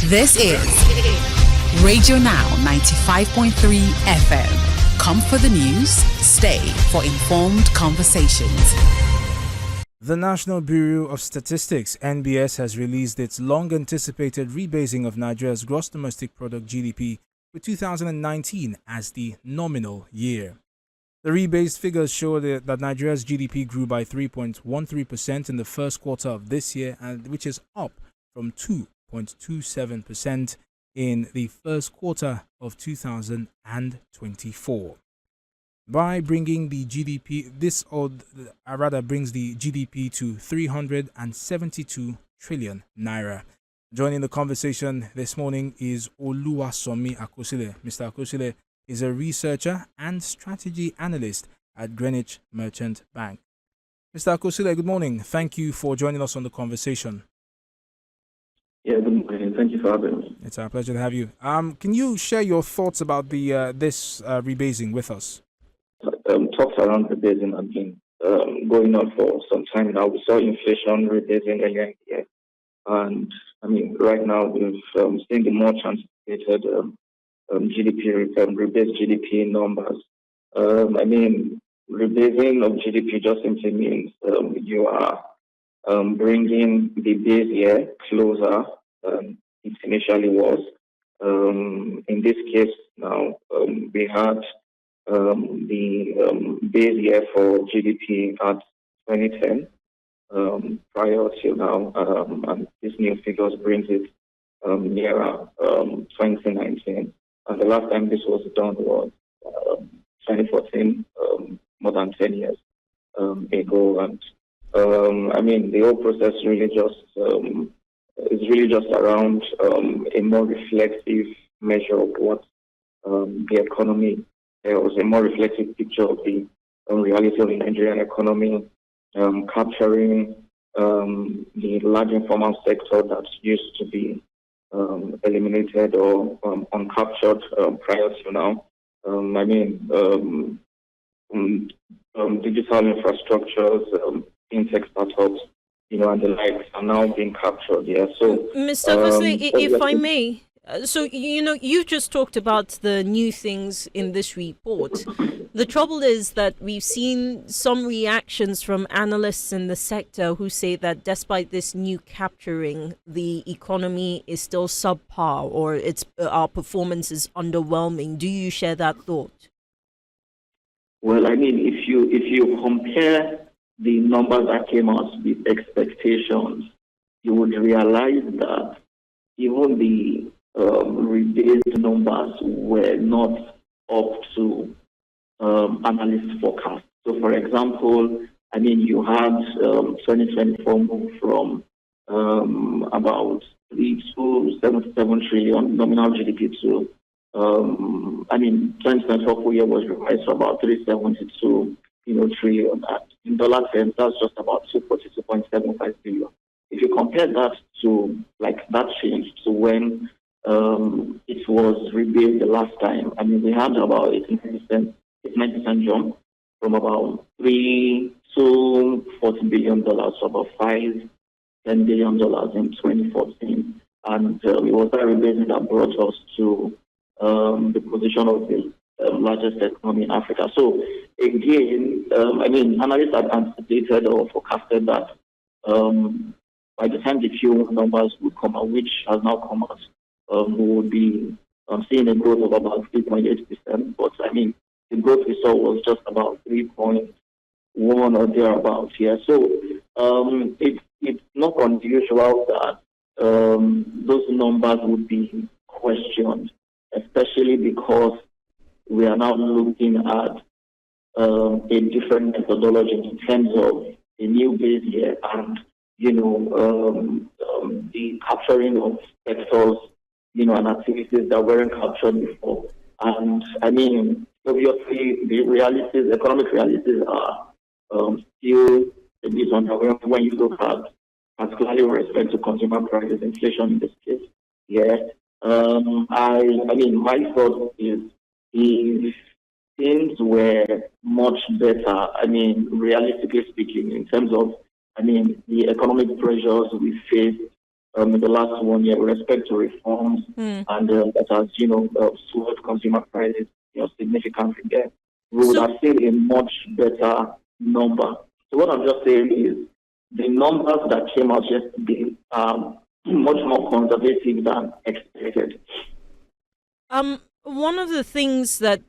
This is Radio Now 95.3 FM. Come for the news, stay for informed conversations. The National Bureau of Statistics, NBS, has released its long-anticipated rebasing of Nigeria's gross domestic product GDP for 2019 as the nominal year. The rebased figures show that Nigeria's GDP grew by 3.13% in the first quarter of this year, which is up from 2.27% in the first quarter of 2024. By bringing the GDP, brings the GDP to 372 trillion naira. Joining the conversation this morning is Oluwasomi Akosile. Mr. Akosile is a researcher and strategy analyst at Greenwich Merchant Bank. Mr. Akosile, good morning. Thank you for joining us on the conversation. Yeah, good morning. Thank you for having me. It's our pleasure to have you. Can you share your thoughts about this rebasing with us? Talks around rebasing have been going on for some time now. We saw inflation rebasing earlier in the year. And, right now we've seen the much anticipated rebased GDP numbers. Rebasing of GDP just simply means you are bringing the base year closer than it initially was. In this case now, we had the base year for GDP at 2010 prior to now, and this new figures brings it nearer 2019. And the last time this was done was 2014, more than 10 years ago. And the whole process really just around a more reflective measure of what the economy. There was a more reflective picture of the reality of the Nigerian economy, capturing the large informal sector that used to be eliminated or uncaptured prior to now. Digital infrastructures, fintech startups, and the likes are now being captured. Yeah. So, Mr. Akosile, if I may. You just talked about the new things in this report. The trouble is that we've seen some reactions from analysts in the sector who say that despite this new capturing, the economy is still subpar, or our performance is underwhelming. Do you share that thought? Well, if you compare the numbers that came out with expectations, you would realize that even the rebased numbers were not up to analyst forecast. So, for example, you had 2024 move from about 3 to 77 trillion nominal GDP to 2024 full year was revised to about 372 trillion. In dollar terms, that's just about 242.75 billion. If you compare that to that change to when it was rebased the last time, we had about 9% jump from about $3 to $40 billion to about $5-10 billion in 2014. And it was that rebasing that brought us to the position of the largest economy in Africa. So again, analysts had anticipated or forecasted that by the time the Q numbers would come out, which has now come out, we would be seeing a growth of about 3.8%. But the growth we saw was just about 3.1 or thereabouts here. So it's not unusual that those numbers would be questioned, especially because we are now looking at a different methodology in terms of a new base year and the capturing of sectors, and activities that weren't captured before. And obviously, the economic realities are still a bit underwhelming when you look at, particularly with respect to consumer prices, inflation in this case. Yeah. My thought is if things were much better, realistically speaking, in terms of, the economic pressures we faced in the last 1 year with respect to reforms and that has, slowed consumer prices, significantly there. We would have seen a much better number. So what I'm just saying is the numbers that came out yesterday are much more conservative than expected. One of the things that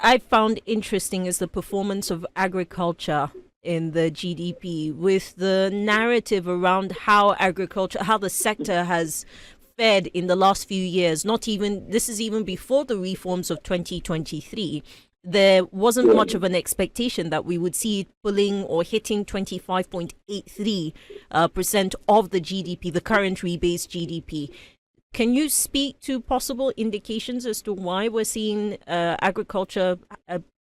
I found interesting is the performance of agriculture in the GDP, with the narrative around how the sector has fared in the last few years. This is even before the reforms of 2023. There wasn't much of an expectation that we would see it pulling or hitting 25.83% of the GDP, the current rebased GDP. Can you speak to possible indications as to why we're seeing agriculture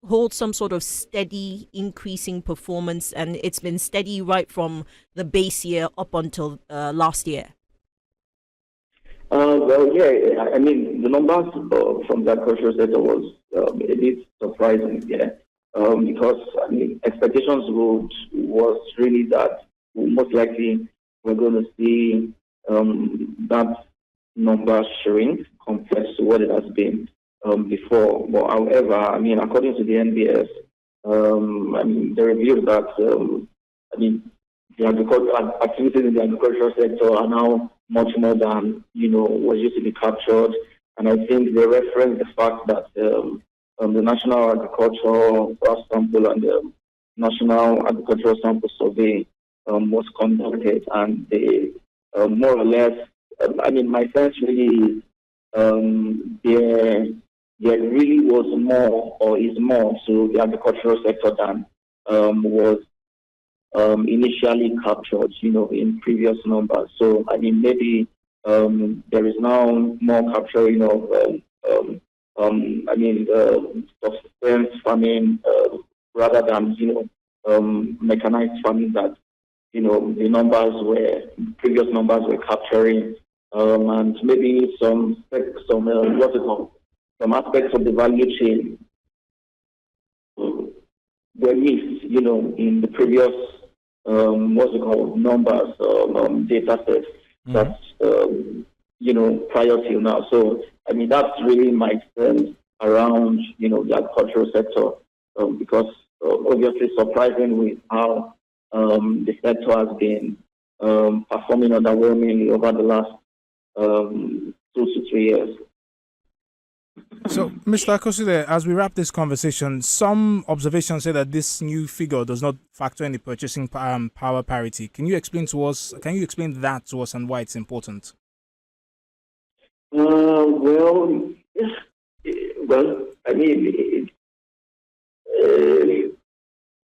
hold some sort of steady increasing performance, and it's been steady right from the base year up until last year? I mean, the numbers from the agricultural sector was a bit surprising, because expectations was really that most likely we're going to see that number shrink compared to what it has been before. But however, according to the NBS, they revealed that the activities in the agricultural sector are now much more than was used to be captured. And I think they reference the fact that the National Agricultural Sample and the National Agricultural Sample Survey was conducted, and they more or less, my sense really is there really was more, or is more, to the agricultural sector than was initially captured, in previous numbers. So, maybe there is now more capturing of, subsistence farming rather than, mechanized farming that, the previous numbers were capturing, and maybe some aspects of the value chain were missed, in the previous numbers, data sets that's prior to now. So that's really my sense around the agricultural sector, because obviously surprising with how the sector has been performing underwhelmingly over the last 2 to 3 years. So, Mr. Akosile, as we wrap this conversation, some observations say that this new figure does not factor any purchasing power parity. Can you explain that to us and why it's important?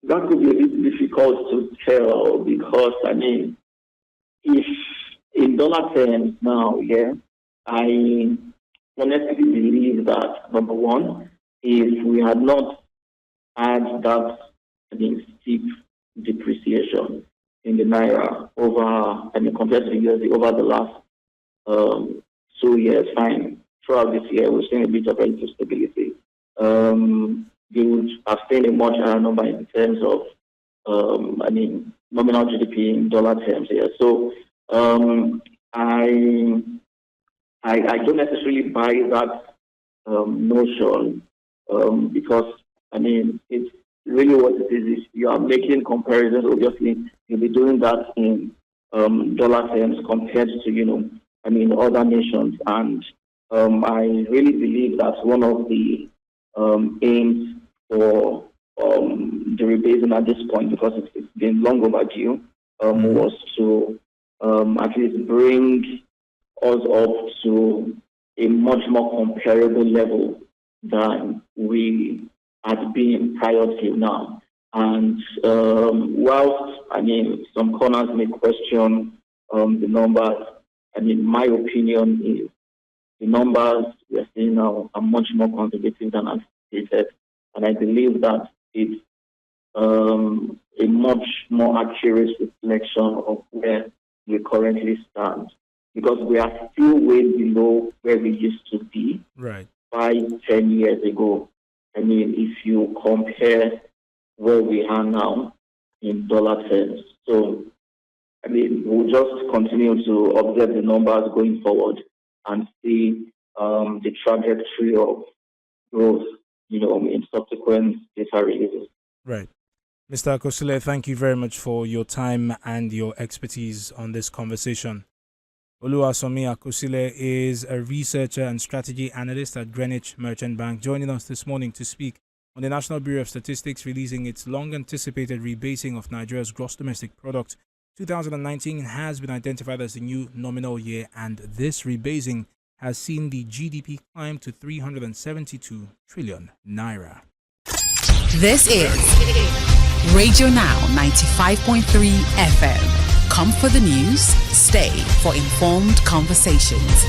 That could be a bit difficult to tell, because if in dollar terms now, I honestly believe that, number one, if we had not had that steep depreciation in the naira compared to the USD over the last 2 years, fine. Throughout this year, we've seen a bit of relative stability. We would have seen a much higher number in terms of, nominal GDP in dollar terms here. So, I don't necessarily buy that notion, because it's really what it is. If you are making comparisons, obviously you'll be doing that in dollar terms compared to other nations, and I really believe that one of the aims for the rebasing at this point, because it's been long overdue, was to at least bring us up to a much more comparable level than we had been prior to now. And whilst some corners may question the numbers, my opinion is the numbers we are seeing now are much more conservative than anticipated, and I believe that it's a much more accurate reflection of where we currently stand, because we are still way below where we used to be 5-10 years ago. If you compare where we are now in dollar terms. So I mean, we'll just continue to observe the numbers going forward and see the trajectory of growth, in subsequent data releases. Right. Mr. Akosile, thank you very much for your time and your expertise on this conversation. Oluwasomi Akosile is a researcher and strategy analyst at Greenwich Merchant Bank, joining us this morning to speak on the National Bureau of Statistics releasing its long-anticipated rebasing of Nigeria's gross domestic product. 2019 has been identified as the new nominal year, and this rebasing has seen the GDP climb to 372 trillion naira. This is Radio Now 95.3 FM. Come for the news, stay for informed conversations.